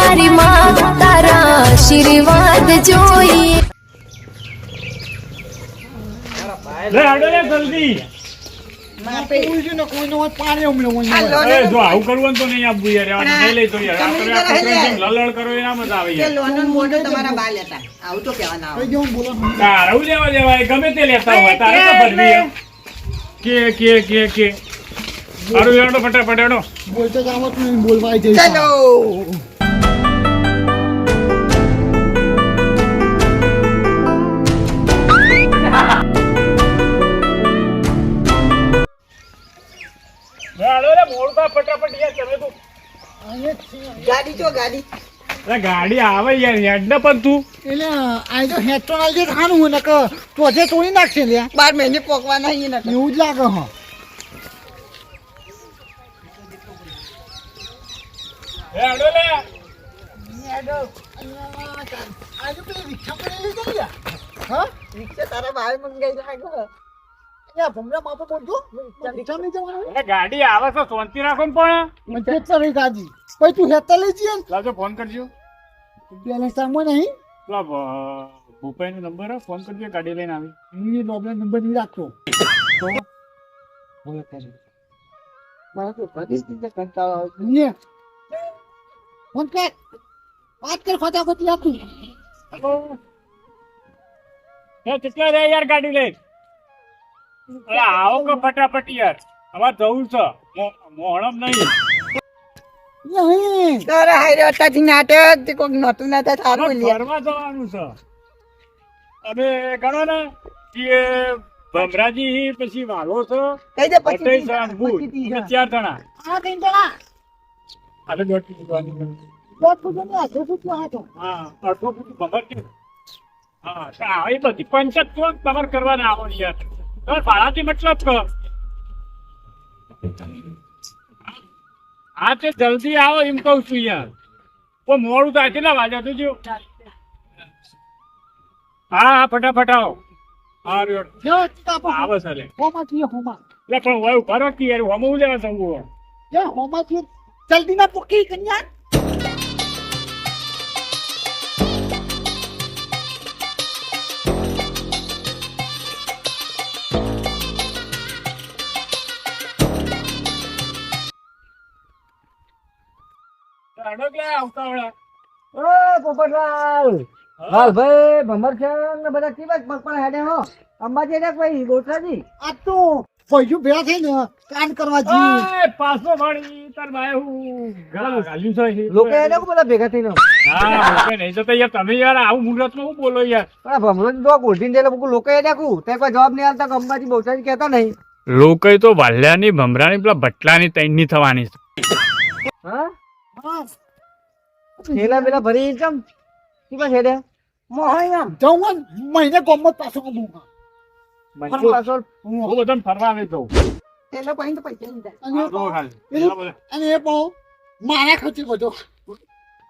મારી માં તારા આશીર્વાદ જોઈએ લે આડો લે જલ્દી જો આવું કરવું તો નહીં આપવું યાર નહીં લઈ તો યાર લલડ કરો એના મજા આવે યાર તારું લેવા દેવાય ગમે તે લેતા હોય તારે તો ભરવી કે મારું એડો ફટાફટ એડો બોલતો જાવ તું બોલવા જઈ ચલો આડો લે મોડકા ફટાફટ યાર તમે તો ગાડી ચો ગાડી ગાડી આવે યાર હેડ ને પણ તું એટલે આ તો હેડફોન આલજે ખાનું હું નક તોજે તોડી નાખશે લે 12 મહિને પોકવાના અહીં નથી એવું જ લાગે હા આડો લે આજે પેલી રિક્ષા કરી લીધી લે હા રિક્ષા તારા ભાઈ મંગાઈ લાગો યા ભમરા માપે બોલતો રિક્ષા નહીં જવાનું ગાડી આવે તો શાંતિ રાખો ને પણ મને ચરી ગાડી પછી તું હેતા લઈ જઈએ લાવજો ફોન કરજો બેલેન્સ તામો નહીં પેલા ભૂપાઈનો નંબર હે ફોન કરજો ગાડી લઈને આવી એ લોબલા નંબર નહીં રાખતો તો બોલ કરે મારા તો બધી રીતે કંટાળો આવે ને ફોન કર વાત કર ફટાફટ લાતું કેટલા રે યાર ગાડી લઈ અરે આવો કે ફટાફટ યાર અમારે જવું છે મોહણમ નહીં નહીં તારા હારે અટાથી નાટક તે કોક નતું ના થાય સારું લે ફરવા જવાનું છે અને ગણો ને કે ભમરાજી પછી વાલો છે કઈ દે પટેલ છે અને ભૂત. અમે 4 જણા આ કઈ જણા આપણે દોઢ જવાની બોટ પૂજો ને આ તો આ તો હા અડધો ફૂટ ભમર છે હા તો આવી બધી પંચાયત તો તમારે કરવાના આવો યાર તમારે ભાડાથી મતલબ કર હા તે જલ્દી આવો એમ કહું છું યાર કોઈ મોડું થાય કેટલા વાગ્યા તું જો હા ફટાફટ આવો હા રહ્યો જો કાપો આવે સર હોમાં થી હોમાં એટલે પણ હોય ભરો કે યાર હોમ લેવા જવું જો હોમાં થી જલ્દી ના પોકી કન્યા આડો કે આવતાવડા ઓ પોપટલાલ હાલ ભાઈ ભમર છે ને બધા કેવા પકડ હેડે હો અંબાજી ને કોઈ ગોઠરાજી આ તો પૈસું ભેળા થઈ ને કામ કરવા જી ઓય પાછો વાળી તાર ભાઈ હું ગાલ્યું છે લોકો હેડે કો બધા ભેગા થઈને હા ઓકે નહીં તો યાર તમે યાર આવું મુહૂર્તમાં હું બોલો યાર પણ ભમરો તો ગોઠીને દેલે લોકો હેડે કુ તે કોઈ જવાબ નહીં આલતા અંબાજી ગોઠરાજી કહેતા નહીં લોકો તો વાલ્યાની ભમરાની પેલા ભટલાની તૈનની થવાની હા હા થેલા પેલા ભરી ચમ કેવા હેડે મોહયમ જવું મહિને ગોમત પાછો કમું મંજુ પાછળ હું બધાને ફરવા આવી દઉં થેલા પાઈ તો પૈસા નહીં થાય અને તો ખાલી પેલું અને એ પણ મારા ખર્ચે બધો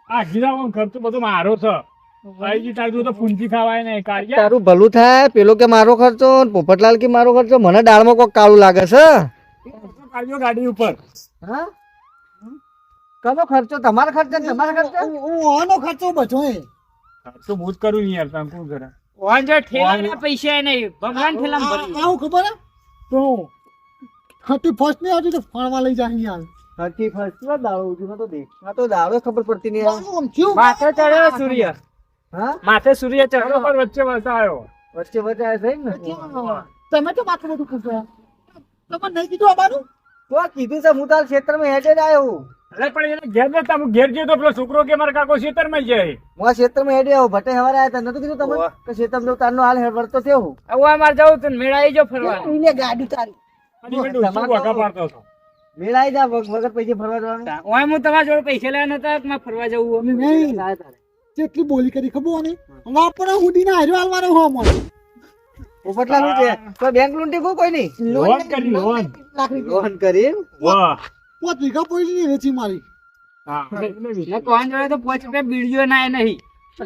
આ ગીરાવાનો ખર્ચો બધો મારો છે ભાઈજી તારું તો પૂંજી ખાવાય નહીં કાઢ્યા તારું ભલું થાય પેલો કે મારો ખર્ચો પોપટલાલ કે મારો ખર્ચો મને દાળમાં કોક કાળું લાગે છે કાઢ્યો ગાડી ઉપર હા કનો ખર્ચો તમારો ખર્ચો ને તમારો ખર્ચો હું આનો ખર્ચો બધો એ તો હું જ કરું નહીં યાર તમે શું કરે પૈસા નહીં ભગવાન ઠેલામાં ભરી આવું ખબર હે? તો 31st ની આવતી તો ફરવા લઈ જાય યાર હરકી ફર્સ્ટ દાડો ઉજુનો તો દેખ આ તો દાડો ખબર પડતી નહીં આમ થયું માથે ચડ્યો સૂર્ય હા માથે સૂર્ય ચડ્યો પર વચ્ચે વસાયો વચ્ચે વચ્ચે આવે છે ને તમે તો માથું બધું ખબર તમે નહીં કીધું અમારું તો આ કીધું છે હું તાર ક્ષેત્રમાં હેડે જ આવ્યો અરે પણ એને ઘેર જતા હું ઘેર ગયો તો પેલો છોકરો કે મારા કાકો ખેતરમાં જાય હું આ ક્ષેત્રમાં હેડે આવ્યો ભટ્ટે હવારે આવ્યા હતા નતું કીધું તમે કે ક્ષેત્રમાં તારનો હાલ વર્તો થયો હવે અમારે જવું તું મેળાઈ જો ફરવા એને ગાડી તારી અને મેં ડોસી વાગા પાડતો હતો મેળાઈ જા વગર પૈસે ફરવા જવાનું ઓય હું તમારા જોડે પૈસા લેવા નતા કે મારે ફરવા જવું નહીં કેટલી બોલી કરી ખબર ને વાપરા હુડીને હાર્યો હાલવાનો હો મને પોપટલાલ શું છે કોઈ બેંક લૂંટી કોઈ નહીં લોન કરી લોન લોન કરી વાહ 5 વીઘા પડી ની વેચી મારી હા ને કોણ જોડે તો 5 રૂપિયા બીડીઓ ના નહીં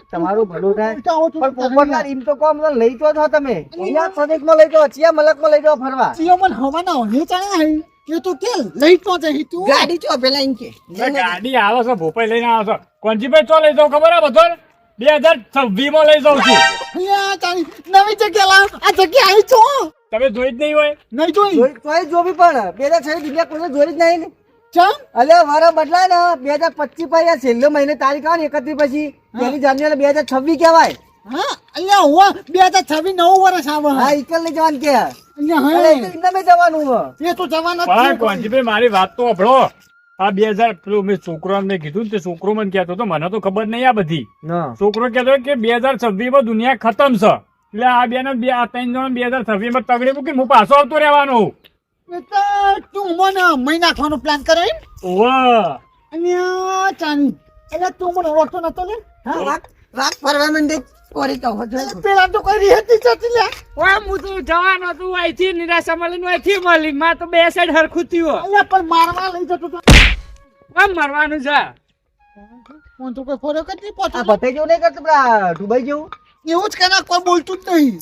તમારું ભલું થાય આવો તો પણ પોપટલાલ એમ તો કોમ લઈ તો છો તમે અહીંયા સદેકમાં લઈ જાઓ ચિયા મલકમાં લઈ જાઓ ફરવા ચિયો મને હવા ના હે ચાલે હે એ તો કે લઈ તો જઈ તું ગાડી ચો પેલા ઇન કે ગાડી આવે છે ભોપાઈ લઈને આવે છે કોંજીભાઈ ચો લઈ જાઉં ખબર આ બધો 2026 માં લઈ જાઉં છું અહીંયા તારી નવી જગ્યા લાવ આ જગ્યા આવી છો તમે જોઈ જ નહીં હોય નહીં જોઈ તોય જોવી પણ 2026 દુનિયા કોઈ જોઈ જ નહીં ને ચમ અલે વારા બદલાય ને 2025 પછી આ છેલ્લો મહિને તારીખ આવે ને 31 પછી પહેલી જાન્યુઆરી 2026 કહેવાય. હા અહીંયા હું 2026 નવું વર્ષ આવે હા ઈકલ લઈ જવાનું કે અહીંયા અલે હા ઇન્દમે જવાનું હો. એ તો જવાના જ પણ છે. કોંજીભાઈ મારી વાત તો સાંભળો આ 2000 પેલું મેં છોકરાને મેં કીધું ને તે છોકરો મને કહેતો તો મને તો ખબર નહીં આ બધી છોકરો કહેતો કે 2026 માં દુનિયા ખતમ છે એટલે આ બે ને આ 3 જણ 2026 માં તગડી મૂકી હું પાછો આવતો રહેવાનો એ તો તું મને મહી નાખવાનો પ્લાન કરે એમ? ઓવા અહીંયા ચાની એટલે તું મને ઓળખતો નતો ને હા રાત ફરવા માંડે કોરી તો હો જાય. પેલા તો કોઈ રહેતી જતી લે ઓય હું તો જવાનો તું અહીંથી નિરાશા મળીને અહીંથી મળી માં તો બે સાઈડ હરખું થયું અહીંયા પણ મારવા લઈ જતો તો આમ મરવાનું છે ફોન તો કોઈ ફરક જ નહીં આ પડતો ભટે જેવું નહીં કરતું પેલા દુબઈ જેવું એવું જ કરા કોઈ બોલતું જ નહીં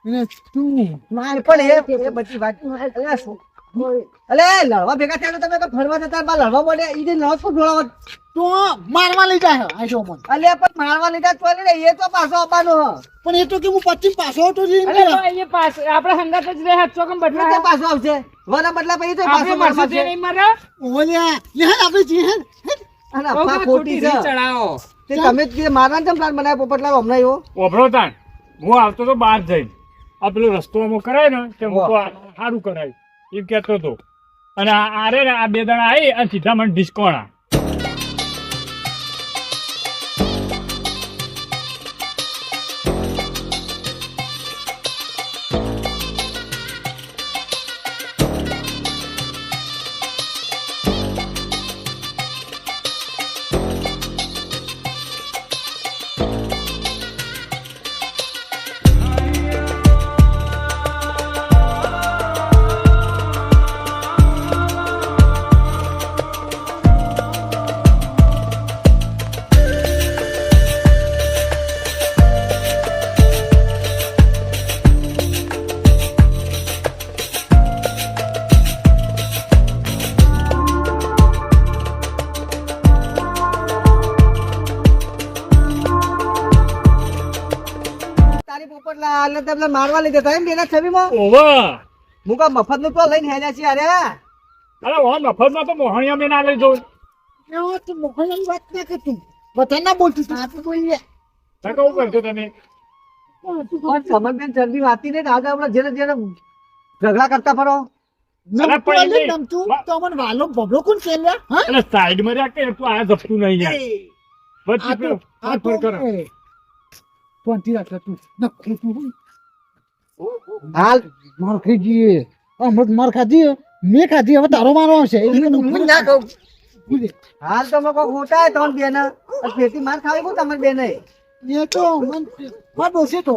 અને તું માર પણ એ બધી વાત અલે શું અલે લડવા ભેગા થયા તો તમે કોઈ ફરવા જતા બા લડવા મળે ઈ જે નહોતો ઢોળાવત. તો મારવા લઈ જાય આજો મન અલે પણ મારવા લીધા તો ને એ તો પાછો આવવાનો હ. પણ એ તો કે હું 25 પાછો આવતો જઈ અરે તો એ પાસ આપણે હંગાત જ રહે ચોકમ એ તો બદલા પાછો આવશે વના બદલા પછી તો આપણે પાછો મરશું તે આવશે. નહીં મરે ઓલ્યા લે આપણે જી હે અને અફવા ખોટી છે ચડાવો તે તમે જે મારવાનો કેમ પ્લાન બનાવ્યો પોપટલાલ હમણાં એવો ઓભળો તાન હું આવતો તો બહાર જઈને આ પેલો રસ્તો અમુક કરાય ને તે હું તો સારું કરાય એમ કહેતો હતો અને આ રે ને આ 2 જણા આવી અને સીધા મને ડિસ્કોણા તારી પોપટલાલ ને તમને મારવા લીધા હતા એમ બેના છબીમાં ઓવા હું કા મફત નું તો લઈને હેલ્યા છીએ અરે અરે ઓ મફતમાં તો મોહણિયા બેન આ લઈ જાઉં યો તું મોહનની વાત ના કરતું બધા ના બોલતું તું આપણે બોલીએ તો કહું કરતો તને પણ સમજબેન ચરબી વાતી ને આજે આપણે જેને જેને ઝઘડા કરતા ફરો અરે પણ એ નહીં. નમતું તો મને વાલો બબલો કોણ કેલ્યા હા અરે સાઈડ માં રાખ કે તું આ જપતું નહીં યાર વચ્ચે આ પેલો તો આ હાથ તો પર કરો કોણથી રાખલા તું નખું તું હાલ માર ખાઈ જઈએ અમૃત માર ખાધી મેં ખાધી હવે તારો મારો આવશે હું ના કહું ભૂલે હાલ તો મેં કોઈ ખોટા ત્રણ બેન ખેતી માર ખાવી કહું તમારી બેન એ તો મન ડોસે તો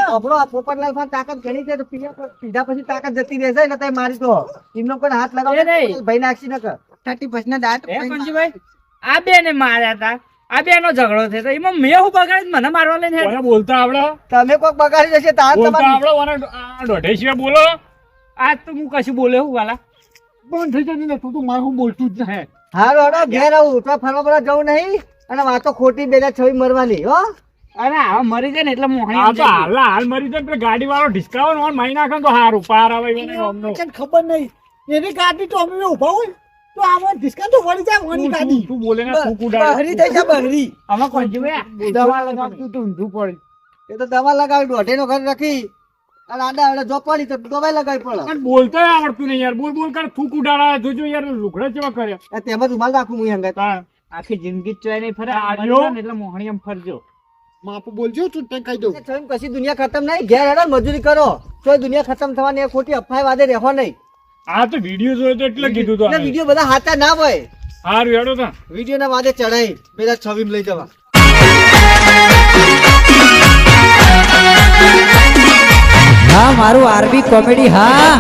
આપણો આ પોપટલાલ ખાન તાકાત ઘણી છે તો પીધા પછી તાકાત જતી રહેશે ને તઈ મારી તો એમનો કોઈ હાથ એ નહીં. લગાવ ભાઈ નાખી નકર 30% ના દાંત એ પંજીભાઈ આ બે ને માર્યા હતા આ બે નો ઝઘડો થયો તો એમાં મેં હું બગાડી મને મારવા લઈને હેડ્યો. કોને બોલતા આવડે તમે કોક બગાડી જશે તાર બોલતા તમારી આવડે ઓને આ દોઢે સિવાય બોલો આજ તો હું કશું બોલ્યો હું વાલા બંધ થઈ જતી ને તું તો મારું બોલતું જ નહીં હારો હારો ઘેર આવું તો ફરવા ફરવા જવું નહીં અને વાતો ખોટી બેલા છવી મરવાની હો અરે આ મરી જાય ને એટલે મોહણી આ તો હાલ મરી જાય પેલો ગાડી વાળો ડિસ્કાઉન્ટ ઓન મારી નાખે ને તો હારું પાર આવે એને અમનો. તને ખબર નહીં એની ગાડી તો અમે ઉભા હોય તો આમાં ડિસ્કાઉન્ટ તો વળી જાય ઓની ગાડી તું બોલે ને તું કુડાડે. બહરી થઈ જા બહરી આમાં પંજીભાઈ દવા લગાવતું તો ઊંધું પડી એ તો દવા લગાવી દોઢે નો ઘર રાખી અને આડા આડા જો પડી તો દવા લગાવી પડે પણ બોલતા આવડતું નહીં યાર બોલ બોલ કર થૂક ઉડાડા જોજો યાર લુગડા જેવા કર્યા આ તેમાં રૂમાલ રાખું હું હંગાત તાણ. આખી જિંદગી જ ચોય નહીં ફરે આ આ મરી જો. જાય ને એટલે મોહણી એમ ફરજો માપ બોલજો તું તને કહી દઉં છવી કશી દુનિયા ખતમ નહીં ઘેર હેડો મજૂરી કરો તો દુનિયા ખતમ થવાની એ ખોટી અફવાય વાદે રહેવો નહીં આ તો વિડીયો જોયો તો એટલે કીધું તો એટલે વિડીયો બધા હાથા ના હોય હારું હેડો તા વિડીયો ના વાદે ચડાઈ પેલા છવી લઈ જવા હા મારું આરબી કોમેડી હા